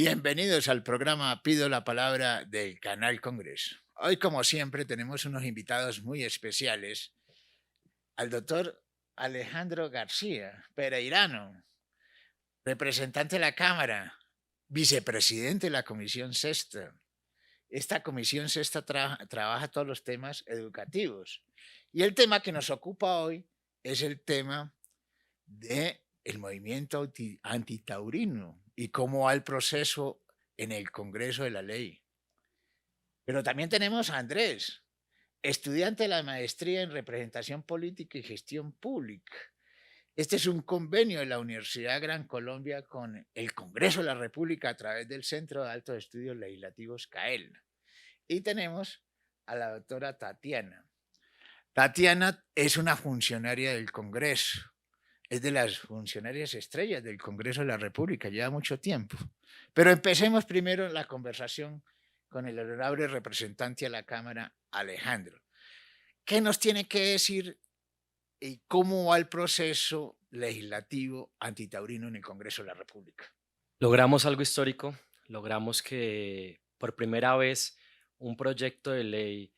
Bienvenidos al programa Pido la Palabra del Canal Congreso. Hoy, como siempre, tenemos unos invitados muy especiales, al doctor Alejandro García Pereirano, representante de la Cámara, vicepresidente de la Comisión Sexta. Esta Comisión Sexta trabaja todos los temas educativos. Y el tema que nos ocupa hoy es el tema de el movimiento antitaurino y cómo va el proceso en el Congreso de la Ley. Pero también tenemos a Andrés, estudiante de la maestría en representación política y gestión pública. Este es un convenio de la Universidad Gran Colombia con el Congreso de la República a través del Centro de Altos Estudios Legislativos CAEL. Y tenemos a la doctora Tatiana. Tatiana es una funcionaria del Congreso. Es de las funcionarias estrellas del Congreso de la República, lleva mucho tiempo. Pero empecemos primero la conversación con el honorable representante a la Cámara, Alejandro. ¿Qué nos tiene que decir y cómo va el proceso legislativo antitaurino en el Congreso de la República? Logramos algo histórico, logramos que por primera vez un proyecto de ley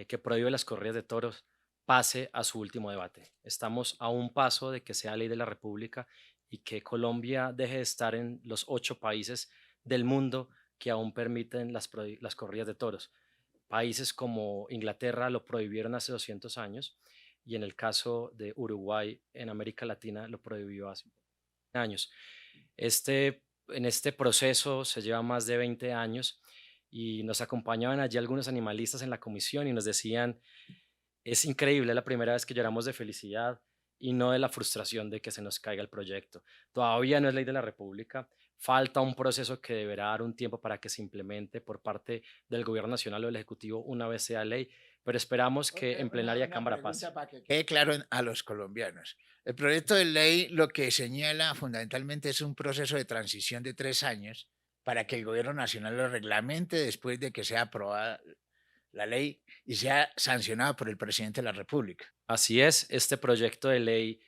que prohíbe las corridas de toros pase a su último debate. Estamos a un paso de que sea ley de la República y que Colombia deje de estar en los 8 países del mundo que aún permiten las corridas de toros. Países como Inglaterra lo prohibieron hace 200 años y en el caso de Uruguay en América Latina lo prohibió hace años. En este proceso se lleva más de 20 años y nos acompañaban allí algunos animalistas en la comisión y nos decían, es increíble, es la primera vez que lloramos de felicidad y no de la frustración de que se nos caiga el proyecto. Todavía no es ley de la República, falta un proceso que deberá dar un tiempo para que se implemente por parte del Gobierno Nacional o del Ejecutivo una vez sea ley, pero esperamos que en plenaria Una Cámara pase. pregunta para que quede claro a los colombianos. El proyecto de ley lo que señala fundamentalmente es un proceso de transición de 3 años para que el gobierno nacional lo reglamente después de que sea aprobada la ley y sea sancionada por el presidente de la República. Así es, este proyecto de ley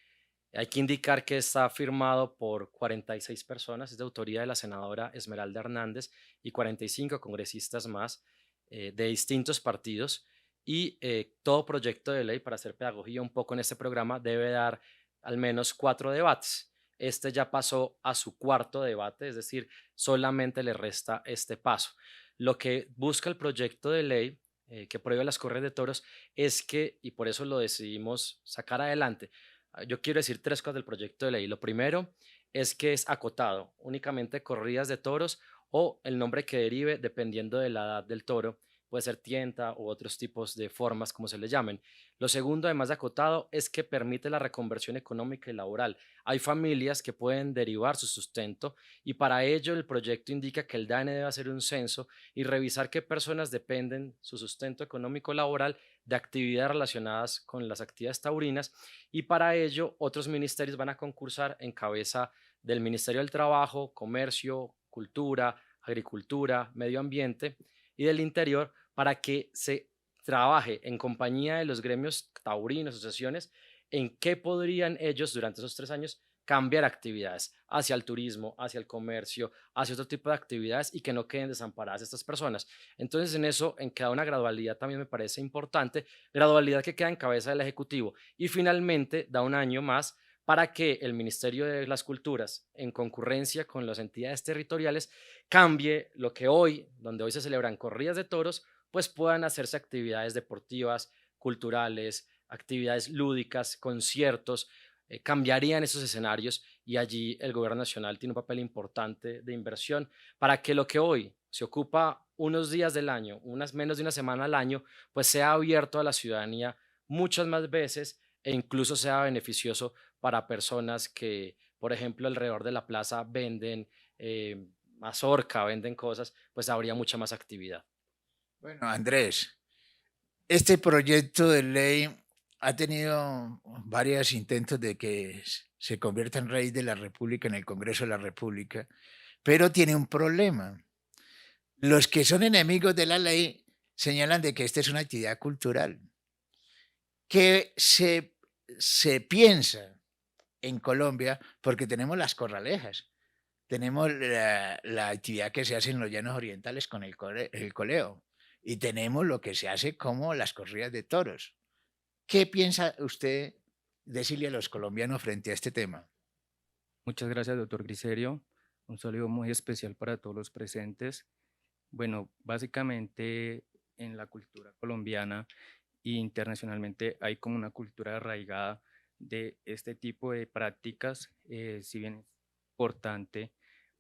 hay que indicar que está firmado por 46 personas, es de autoría de la senadora Esmeralda Hernández y 45 congresistas más de distintos partidos. Y todo proyecto de ley, para hacer pedagogía un poco en este programa, debe dar al menos 4 debates. Este ya pasó a su cuarto debate, es decir, solamente le resta este paso. Lo que busca el proyecto de ley que prohíbe las corridas de toros es que, y por eso lo decidimos sacar adelante, yo quiero decir 3 cosas del proyecto de ley. Lo primero es que es acotado, únicamente corridas de toros o el nombre que derive dependiendo de la edad del toro, puede ser tienta u otros tipos de formas como se le llamen. Lo segundo, además de acotado, es que permite la reconversión económica y laboral. Hay familias que pueden derivar su sustento y para ello el proyecto indica que el DANE debe hacer un censo y revisar qué personas dependen su sustento económico laboral de actividades relacionadas con las actividades taurinas y para ello otros ministerios van a concursar en cabeza del Ministerio del Trabajo, Comercio, Cultura, Agricultura, Medio Ambiente y del Interior para que se trabaje en compañía de los gremios taurinos, asociaciones, en qué podrían ellos durante esos 3 años cambiar actividades hacia el turismo, hacia el comercio, hacia otro tipo de actividades y que no queden desamparadas estas personas. Entonces, en eso, en que da una gradualidad también me parece importante, gradualidad que queda en cabeza del Ejecutivo y finalmente da un año más para que el Ministerio de las Culturas, en concurrencia con las entidades territoriales, cambie lo que hoy, donde hoy se celebran corridas de toros, pues puedan hacerse actividades deportivas, culturales, actividades lúdicas, conciertos, cambiarían esos escenarios y allí el gobierno nacional tiene un papel importante de inversión para que lo que hoy se ocupa unos días del año, unas menos de una semana al año, pues sea abierto a la ciudadanía muchas más veces e incluso sea beneficioso para personas que, por ejemplo, alrededor de la plaza venden mazorca, venden cosas, pues habría mucha más actividad. Bueno, Andrés, este proyecto de ley ha tenido varios intentos de que se convierta en rey de la República en el Congreso de la República, pero tiene un problema. Los que son enemigos de la ley señalan de que esta es una actividad cultural, que se piensa en Colombia porque tenemos las corralejas, tenemos la actividad que se hace en los llanos orientales con el coleo y tenemos lo que se hace como las corridas de toros. ¿Qué piensa usted decirle a los colombianos frente a este tema? Muchas gracias, doctor Griserio. Un saludo muy especial para todos los presentes. Bueno, básicamente en la cultura colombiana e internacionalmente hay como una cultura arraigada de este tipo de prácticas, si bien es importante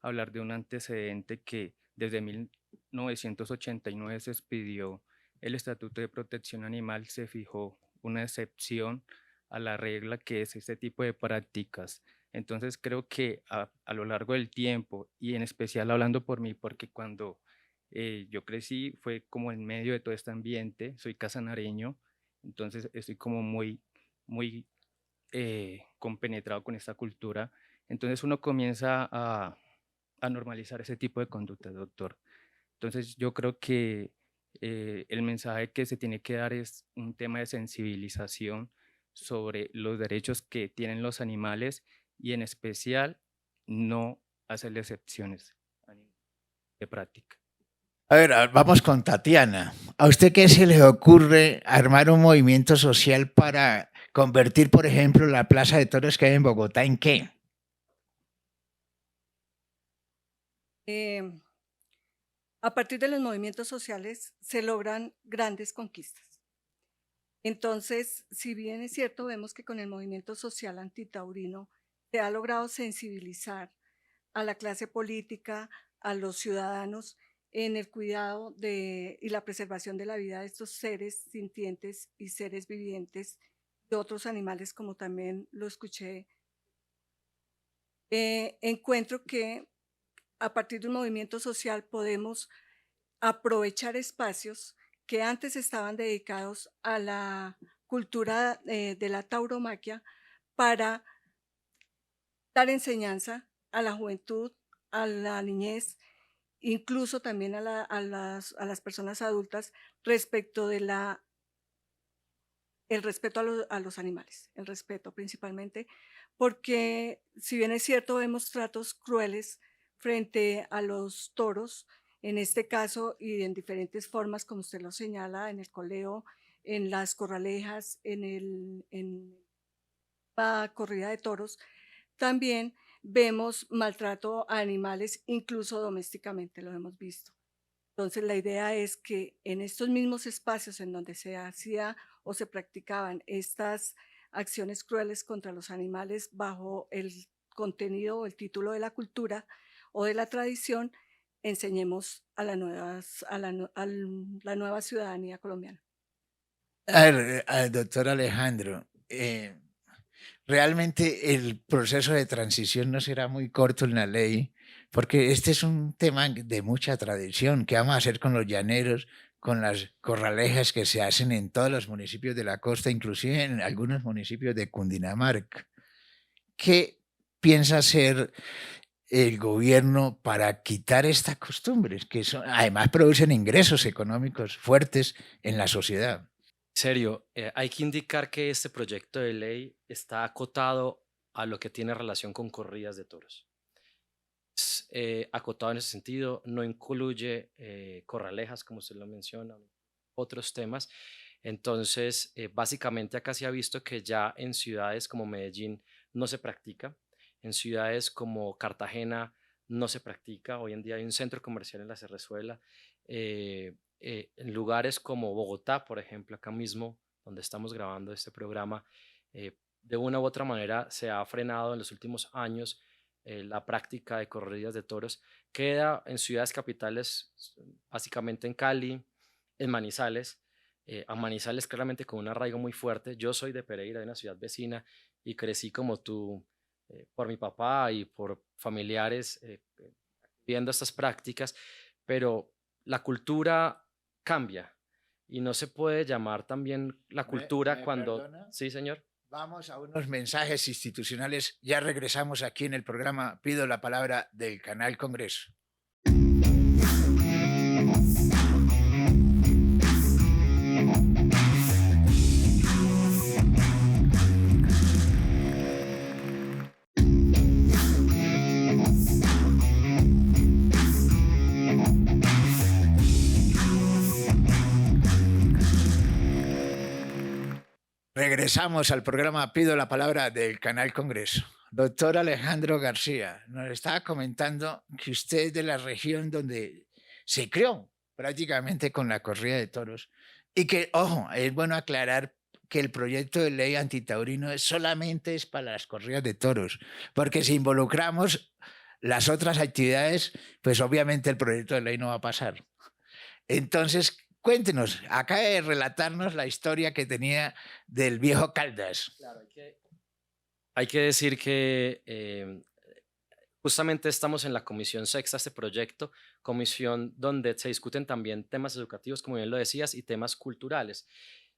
hablar de un antecedente que desde 1989 se expidió el Estatuto de Protección Animal, se fijó una excepción a la regla que es este tipo de prácticas. Entonces creo que a lo largo del tiempo, y en especial hablando por mí, porque cuando yo crecí fue como en medio de todo este ambiente, soy casanareño, entonces estoy como muy compenetrado con esta cultura. Entonces uno comienza a normalizar ese tipo de conductas, doctor. Entonces yo creo que el mensaje que se tiene que dar es un tema de sensibilización sobre los derechos que tienen los animales y en especial no hacerle excepciones de práctica. A ver, vamos con Tatiana. ¿A usted qué se le ocurre armar un movimiento social para convertir, por ejemplo, la plaza de toros que hay en Bogotá en qué? A partir de los movimientos sociales se logran grandes conquistas. Entonces, si bien es cierto, vemos que con el movimiento social antitaurino se ha logrado sensibilizar a la clase política, a los ciudadanos en el cuidado y la preservación de la vida de estos seres sintientes y seres vivientes de otros animales, como también lo escuché. Encuentro que a partir de un movimiento social podemos aprovechar espacios que antes estaban dedicados a la cultura de la tauromaquia para dar enseñanza a la juventud, a la niñez, incluso también a las personas adultas respecto de el respeto a los animales, el respeto principalmente, porque si bien es cierto, vemos tratos crueles frente a los toros, en este caso y en diferentes formas, como usted lo señala, en el coleo, en las corralejas, en la corrida de toros, también vemos maltrato a animales, incluso domésticamente lo hemos visto. Entonces, la idea es que en estos mismos espacios en donde se hacía o se practicaban estas acciones crueles contra los animales bajo el contenido o el título de la cultura o de la tradición, enseñemos a la nueva ciudadanía colombiana. A ver, al doctor Alejandro, realmente el proceso de transición no será muy corto en la ley, porque este es un tema de mucha tradición. ¿Qué vamos a hacer con los llaneros, con las corralejas que se hacen en todos los municipios de la costa, inclusive en algunos municipios de Cundinamarca? ¿Qué piensa hacer el gobierno para quitar estas costumbres, que además producen ingresos económicos fuertes en la sociedad? Serio, hay que indicar que este proyecto de ley está acotado a lo que tiene relación con corridas de toros. Es, acotado en ese sentido, no incluye corralejas, como usted lo menciona, otros temas. Entonces, básicamente acá se ha visto que ya en ciudades como Medellín no se practica, en ciudades como Cartagena no se practica. Hoy en día hay un centro comercial en la Cerrezuela. En lugares como Bogotá, por ejemplo, acá mismo, donde estamos grabando este programa, de una u otra manera se ha frenado en los últimos años la práctica de corridas de toros. Queda en ciudades capitales, básicamente en Cali, en Manizales, a Manizales claramente con un arraigo muy fuerte. Yo soy de Pereira, de una ciudad vecina, y crecí como tú, por mi papá y por familiares viendo estas prácticas, pero la cultura cambia y no se puede llamar también la cultura ¿Me cuando... perdona? Sí, señor. Vamos a unos mensajes institucionales. Ya regresamos aquí en el programa Pido la Palabra del Canal Congreso. Regresamos al programa Pido la Palabra del Canal Congreso. Doctor Alejandro García, nos estaba comentando que usted es de la región donde se creó prácticamente con la corrida de toros y que, ojo, es bueno aclarar que el proyecto de ley antitaurino solamente es para las corridas de toros, porque si involucramos las otras actividades, pues obviamente el proyecto de ley no va a pasar. Entonces, cuéntenos, acaba de relatarnos la historia que tenía del viejo Caldas. Claro, hay que decir que justamente estamos en la comisión sexta de este proyecto, comisión donde se discuten también temas educativos, como bien lo decías, y temas culturales.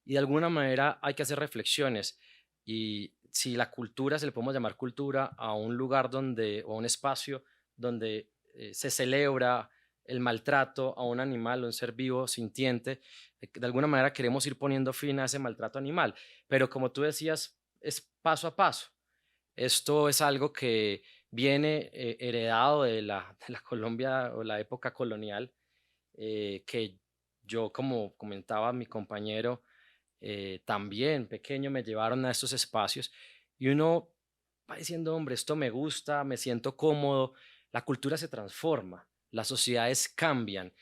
Y de alguna manera hay que hacer reflexiones. Y si la cultura, se le podemos llamar cultura, a un lugar donde, o a un espacio donde se celebra el maltrato a un animal, a un ser vivo, sintiente, de alguna manera queremos ir poniendo fin a ese maltrato animal. Pero como tú decías, es paso a paso. Esto es algo que viene heredado de de la Colombia o la época colonial, que yo, como comentaba mi compañero, también pequeño me llevaron a estos espacios y uno va diciendo, hombre, esto me gusta, me siento cómodo, la cultura se transforma, las sociedades cambian.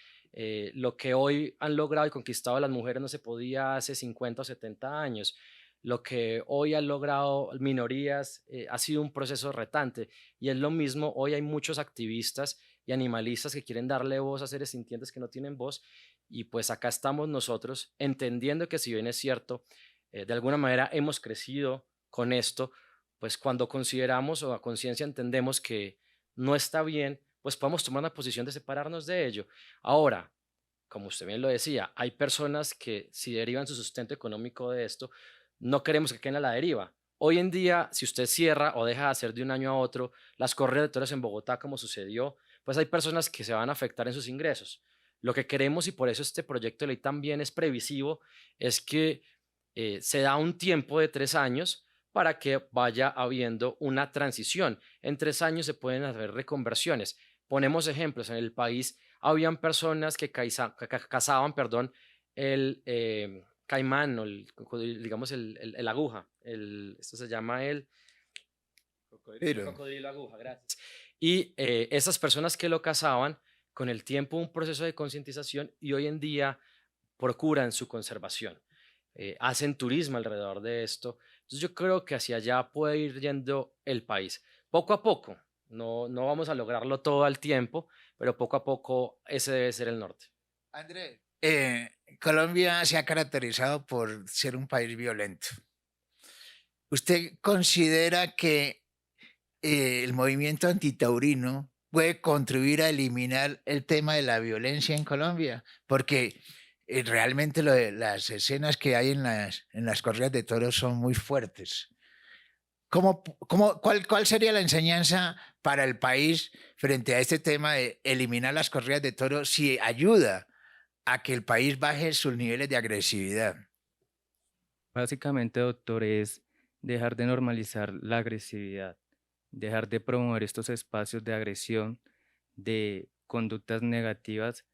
Lo que hoy han logrado y conquistado las mujeres no se podía hace 50 o 70 años. Lo que hoy han logrado minorías ha sido un proceso retante y es lo mismo, hoy hay muchos activistas y animalistas que quieren darle voz a seres sintientes que no tienen voz y pues acá estamos nosotros entendiendo que si bien es cierto, de alguna manera hemos crecido con esto, pues cuando consideramos o a conciencia entendemos que no está bien, pues podemos tomar una posición de separarnos de ello. Ahora, como usted bien lo decía, hay personas que si derivan su sustento económico de esto, no queremos que queden a la deriva. Hoy en día, si usted cierra o deja de hacer de un año a otro las corridas de toros en Bogotá, como sucedió, pues hay personas que se van a afectar en sus ingresos. Lo que queremos, y por eso este proyecto de ley también es previsivo, es que se da un tiempo de 3 años para que vaya habiendo una transición. En 3 años se pueden hacer reconversiones. Ponemos ejemplos, en el país habían personas que cazaban, perdón, el caimán o digamos el aguja, esto se llama el Pero, cocodrilo aguja, gracias. Y esas personas que lo cazaban, con el tiempo un proceso de concientización y hoy en día procuran su conservación, hacen turismo alrededor de esto. Entonces yo creo que hacia allá puede ir yendo el país, poco a poco. No vamos a lograrlo todo al tiempo, pero poco a poco ese debe ser el norte. Andrés, Colombia se ha caracterizado por ser un país violento. ¿Usted considera que el movimiento antitaurino puede contribuir a eliminar el tema de la violencia en Colombia? Porque realmente las escenas que hay en las corridas de toros son muy fuertes. ¿Cuál sería la enseñanza para el país frente a este tema de eliminar las corridas de toros si ayuda a que el país baje sus niveles de agresividad? Básicamente, doctor, es dejar de normalizar la agresividad, dejar de promover estos espacios de agresión, de conductas negativas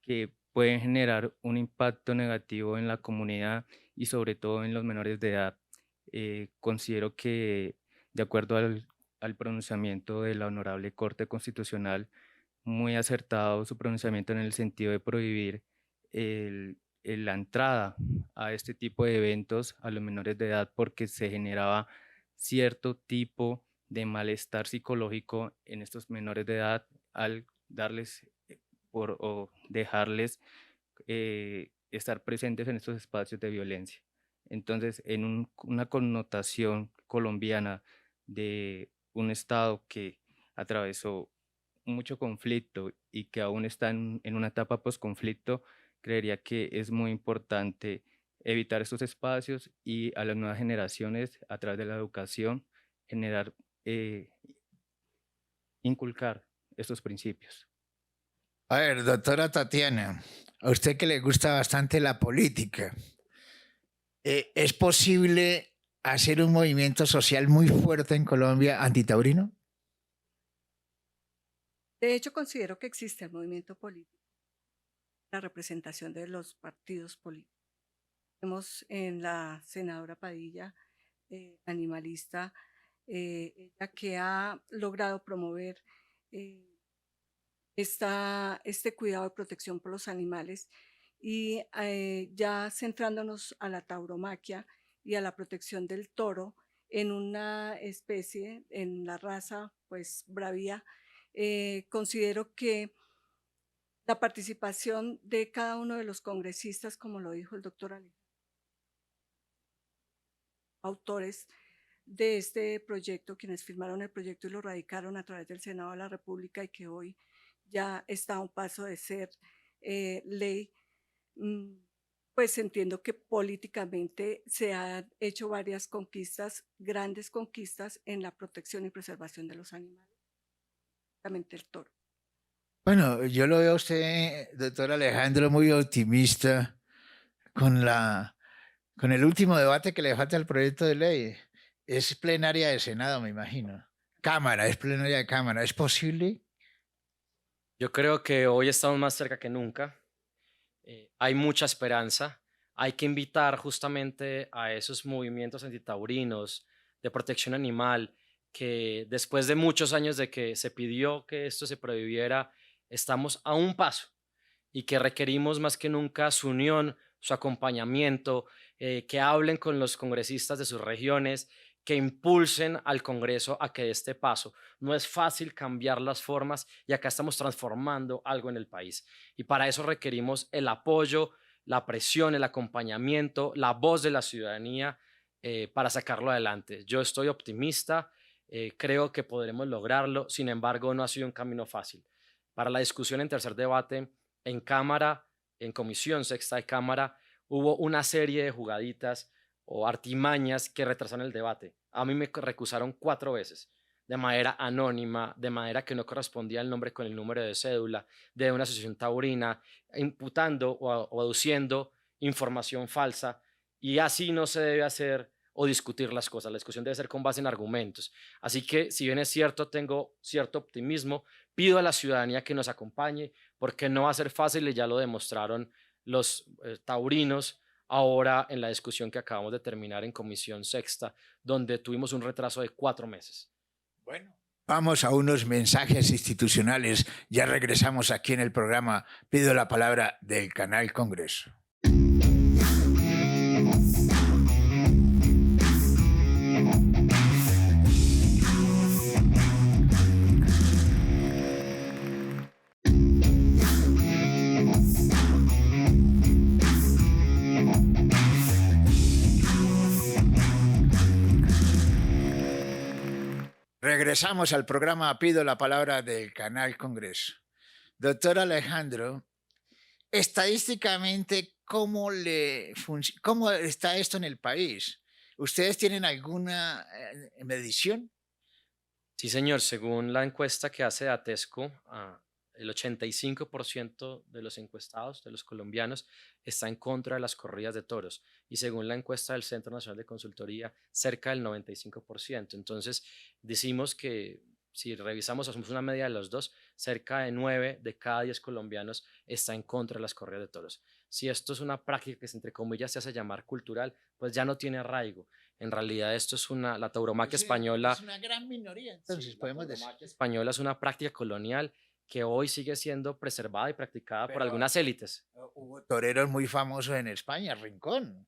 que pueden generar un impacto negativo en la comunidad y sobre todo en los menores de edad. Considero que, de acuerdo al pronunciamiento de la Honorable Corte Constitucional, muy acertado su pronunciamiento en el sentido de prohibir la entrada a este tipo de eventos a los menores de edad porque se generaba cierto tipo de malestar psicológico en estos menores de edad al darles o dejarles estar presentes en estos espacios de violencia. Entonces, en una connotación colombiana de un Estado que atravesó mucho conflicto y que aún está en una etapa post-conflicto, creería que es muy importante evitar estos espacios y a las nuevas generaciones, a través de la educación, generar, inculcar estos principios. A ver, doctora Tatiana, a usted que le gusta bastante la política, ¿es posible hacer un movimiento social muy fuerte en Colombia antitaurino? De hecho, considero que existe el movimiento político, la representación de los partidos políticos. Vemos en la senadora Padilla, animalista, ella que ha logrado promover eh, este cuidado de protección por los animales y ya centrándonos a la tauromaquia y a la protección del toro en una especie, en la raza pues bravía, considero que la participación de cada uno de los congresistas, como lo dijo el doctor Ale, autores de este proyecto, quienes firmaron el proyecto y lo radicaron a través del Senado de la República y que hoy ya está a un paso de ser ley, mm, pues entiendo que políticamente se han hecho varias conquistas, grandes conquistas en la protección y preservación de los animales, especialmente el toro. Bueno, yo lo veo a usted, doctor Alejandro, muy optimista con con el último debate que le falta al proyecto de ley. Es plenaria de Senado, me imagino. Cámara, es plenaria de Cámara. ¿Es posible? Yo creo que hoy estamos más cerca que nunca. Hay mucha esperanza. Hay que invitar justamente a esos movimientos antitaurinos de protección animal que después de muchos años de que se pidió que esto se prohibiera, estamos a un paso y que requerimos más que nunca su unión, su acompañamiento, que hablen con los congresistas de sus regiones, que impulsen al Congreso a que dé este paso. No es fácil cambiar las formas y acá estamos transformando algo en el país. Y para eso requerimos el apoyo, la presión, el acompañamiento, la voz de la ciudadanía para sacarlo adelante. Yo estoy optimista, creo que podremos lograrlo, sin embargo, no ha sido un camino fácil. Para la discusión en tercer debate, en Cámara, en Comisión Sexta de Cámara, hubo una serie de jugaditas o artimañas que retrasaron el debate. A mí me recusaron 4 veces, de manera anónima, de manera que no correspondía el nombre con el número de cédula, de una asociación taurina, imputando o aduciendo información falsa, y así no se debe hacer o discutir las cosas. La discusión debe ser con base en argumentos. Así que, si bien es cierto, tengo cierto optimismo, pido a la ciudadanía que nos acompañe, porque no va a ser fácil y ya lo demostraron los taurinos ahora en la discusión que acabamos de terminar en Comisión Sexta, donde tuvimos un retraso de 4 meses. Bueno, vamos a unos mensajes institucionales. Ya regresamos aquí en el programa Pido la Palabra del Canal Congreso. Regresamos al programa Pido la Palabra del Canal Congreso. Doctor Alejandro, estadísticamente, ¿cómo está esto en el país? ¿Ustedes tienen alguna medición? Sí, señor, según la encuesta que hace Atesco, el 85% de los encuestados, de los colombianos, está en contra de las corridas de toros. Y según la encuesta del Centro Nacional de Consultoría, cerca del 95%. Entonces, decimos que si revisamos, hacemos una media de los dos, cerca de 9 de cada 10 colombianos está en contra de las corridas de toros. Si esto es una práctica que, entre comillas, se hace llamar cultural, pues ya no tiene arraigo. En realidad, esto es la tauromaquia española. Es una gran minoría, entonces Sí, podemos la decir. tauromaquia española es una práctica colonial que hoy sigue siendo preservada y practicada por Pero algunas élites. hubo toreros muy famosos en España, Rincón.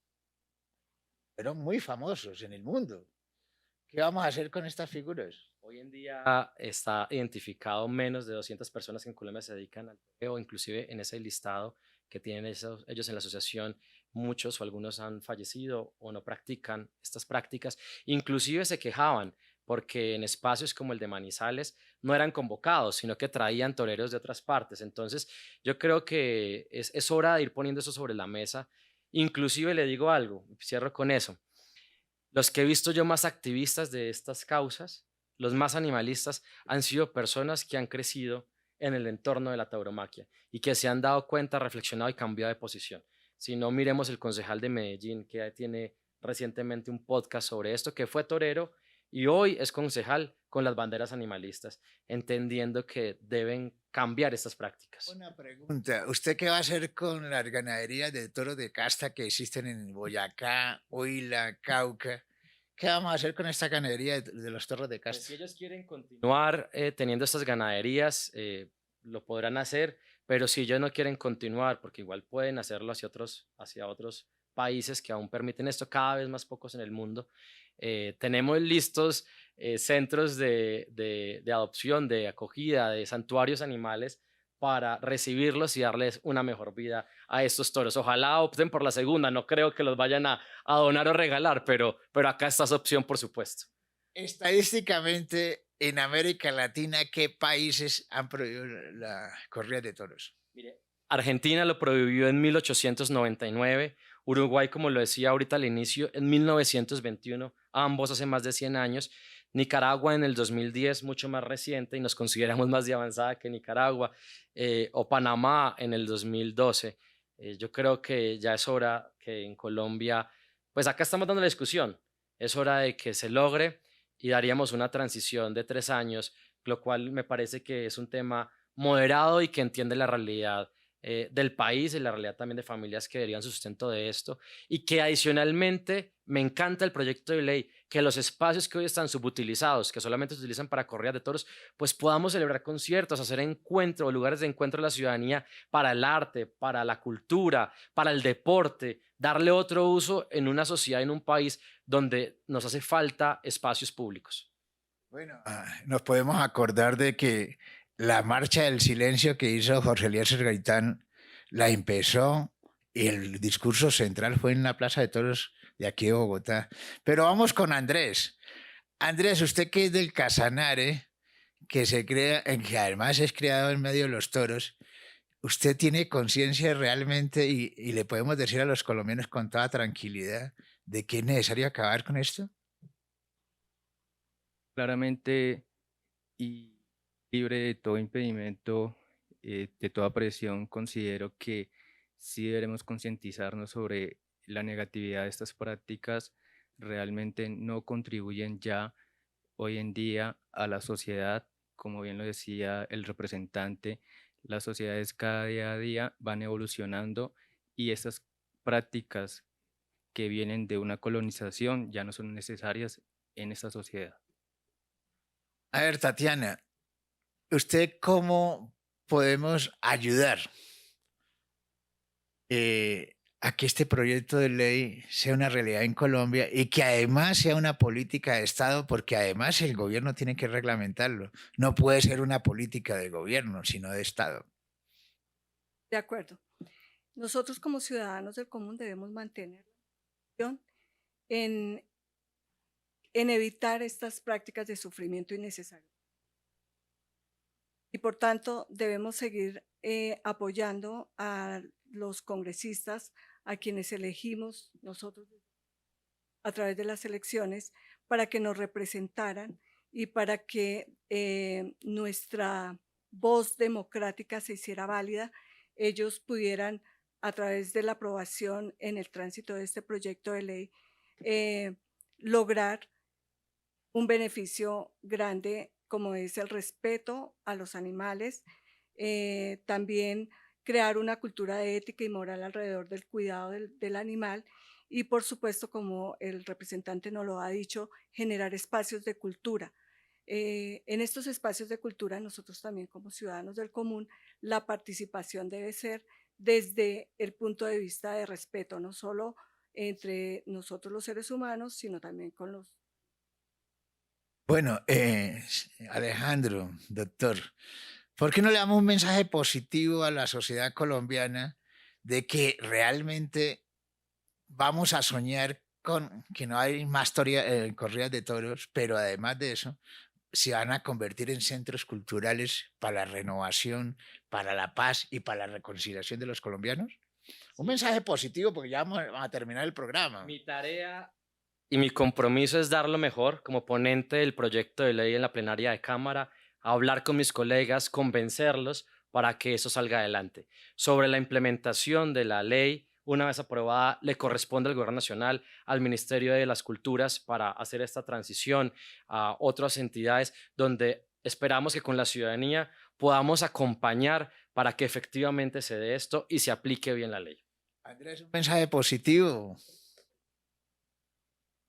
Fueron muy famosos en el mundo. ¿Qué vamos a hacer con estas figuras? Hoy en día está identificado menos de 200 personas que en Colombia se dedican al toreo, inclusive en ese listado que tienen ellos en la asociación, muchos o algunos han fallecido o no practican estas prácticas. Inclusive se quejaban porque en espacios como el de Manizales no eran convocados, sino que traían toreros de otras partes. Entonces, yo creo que es hora de ir poniendo eso sobre la mesa. Inclusive le digo algo, cierro con eso. Los que he visto yo más activistas de estas causas, los más animalistas, han sido personas que han crecido en el entorno de la tauromaquia y que se han dado cuenta, reflexionado y cambiado de posición. Si no, miremos el concejal de Medellín, que tiene recientemente un podcast sobre esto, que fue torero y hoy es concejal con las banderas animalistas, entendiendo que deben cambiar estas prácticas. Una pregunta, ¿usted qué va a hacer con las ganaderías de toros de casta que existen en Boyacá, Huila, Cauca? ¿Qué vamos a hacer con esta ganadería de los toros de Pues casta? si ellos quieren continuar teniendo estas ganaderías, lo podrán hacer, pero si ellos no quieren continuar, porque igual pueden hacerlo hacia otros países que aún permiten esto, cada vez más pocos en el mundo, tenemos listos centros de adopción, de acogida, de santuarios animales para recibirlos y darles una mejor vida a estos toros. Ojalá opten por la segunda, no creo que los vayan a donar o regalar, pero acá está esa opción, por supuesto. Estadísticamente, en América Latina, ¿qué países han prohibido la corrida de toros? Mire, Argentina lo prohibió en 1899, Uruguay, como lo decía ahorita al inicio, en 1921, ambos hace más de 100 años, Nicaragua en el 2010, mucho más reciente y nos consideramos más de avanzada que Nicaragua, o Panamá en el 2012. Yo creo que ya es hora que en Colombia, pues acá estamos dando la discusión, es hora de que se logre y daríamos una transición de 3 años, lo cual me parece que es un tema moderado y que entiende la realidad del país y la realidad también de familias que darían sustento de esto y que adicionalmente me encanta el proyecto de ley que los espacios que hoy están subutilizados, que solamente se utilizan para corridas de toros, pues podamos celebrar conciertos, hacer encuentros, lugares de encuentro de la ciudadanía para el arte, para la cultura, para el deporte, darle otro uso en una sociedad, en un país donde nos hace falta espacios públicos. Bueno, nos podemos acordar de que la marcha del silencio que hizo Jorge Eliezer Gaitán la empezó y el discurso central fue en la Plaza de Toros de aquí de Bogotá. Pero vamos con Andrés. Andrés, usted que es del Casanare, que además es criado en medio de los toros, ¿usted tiene conciencia realmente y le podemos decir a los colombianos con toda tranquilidad de que es necesario acabar con esto? Claramente y libre de todo impedimento, de toda presión, considero que sí deberemos concientizarnos sobre la negatividad de estas prácticas. Realmente no contribuyen ya hoy en día a la sociedad, como bien lo decía el representante, las sociedades cada día a día van evolucionando y estas prácticas que vienen de una colonización ya no son necesarias en esta sociedad. A ver, Tatiana, ¿usted cómo podemos ayudar a que este proyecto de ley sea una realidad en Colombia y que además sea una política de Estado? Porque además el gobierno tiene que reglamentarlo. No puede ser una política de gobierno, sino de Estado. De acuerdo. Nosotros como ciudadanos del común debemos mantener la atención en evitar estas prácticas de sufrimiento innecesario. Y por tanto debemos seguir apoyando a los congresistas, a quienes elegimos nosotros a través de las elecciones, para que nos representaran y para que nuestra voz democrática se hiciera válida, ellos pudieran, a través de la aprobación en el tránsito de este proyecto de ley, lograr un beneficio grande como es el respeto a los animales, también crear una cultura de ética y moral alrededor del cuidado del animal y, por supuesto, como el representante nos lo ha dicho, generar espacios de cultura. En estos espacios de cultura, nosotros también como ciudadanos del común, la participación debe ser desde el punto de vista de respeto, no solo entre nosotros los seres humanos, sino también con los... Bueno, Alejandro, doctor, ¿por qué no le damos un mensaje positivo a la sociedad colombiana de que realmente vamos a soñar con que no hay más corridas de toros, pero además de eso, se van a convertir en centros culturales para la renovación, para la paz y para la reconciliación de los colombianos? Un mensaje positivo porque ya vamos a terminar el programa. Mi tarea y mi compromiso es dar lo mejor como ponente del proyecto de ley en la plenaria de Cámara, hablar con mis colegas, convencerlos para que eso salga adelante. Sobre la implementación de la ley, una vez aprobada, le corresponde al Gobierno Nacional, al Ministerio de las Culturas para hacer esta transición a otras entidades donde esperamos que con la ciudadanía podamos acompañar para que efectivamente se dé esto y se aplique bien la ley. Andrés, un mensaje positivo.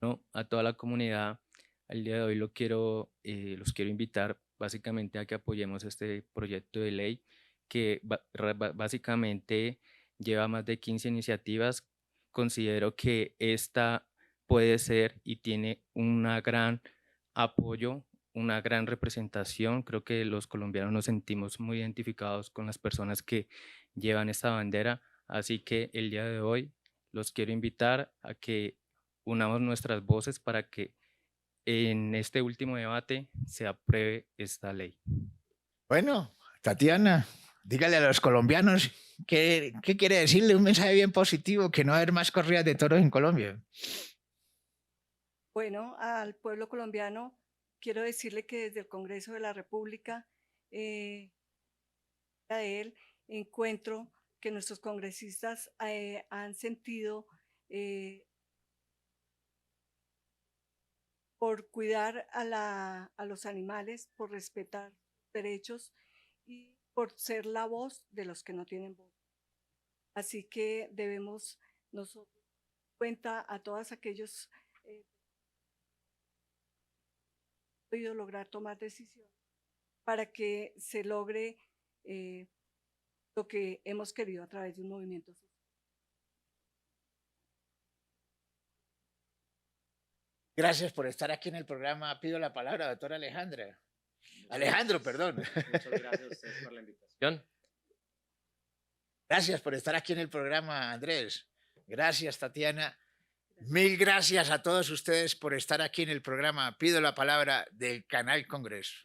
¿No? A toda la comunidad, al día de hoy los quiero invitar básicamente a que apoyemos este proyecto de ley que básicamente lleva más de 15 iniciativas. Considero que esta puede ser y tiene un gran apoyo, una gran representación. Creo que los colombianos nos sentimos muy identificados con las personas que llevan esta bandera, así que el día de hoy los quiero invitar a que unamos nuestras voces para que en este último debate se apruebe esta ley. Bueno, Tatiana, dígale a los colombianos qué quiere decirle, un mensaje bien positivo, que no va a haber más corridas de toros en Colombia. Bueno, al pueblo colombiano quiero decirle que desde el Congreso de la República, de él, encuentro que nuestros congresistas han sentido por cuidar a los animales, por respetar derechos y por ser la voz de los que no tienen voz. Así que debemos nosotros cuenta a todos aquellos podido lograr tomar decisiones para que se logre lo que hemos querido a través de un movimiento social. Gracias por estar aquí en el programa. Pido la palabra, doctora Alejandra. Alejandro, perdón. Muchas gracias a ustedes por la invitación. Gracias por estar aquí en el programa, Andrés. Gracias, Tatiana. Mil gracias a todos ustedes por estar aquí en el programa. Pido la palabra del Canal Congreso.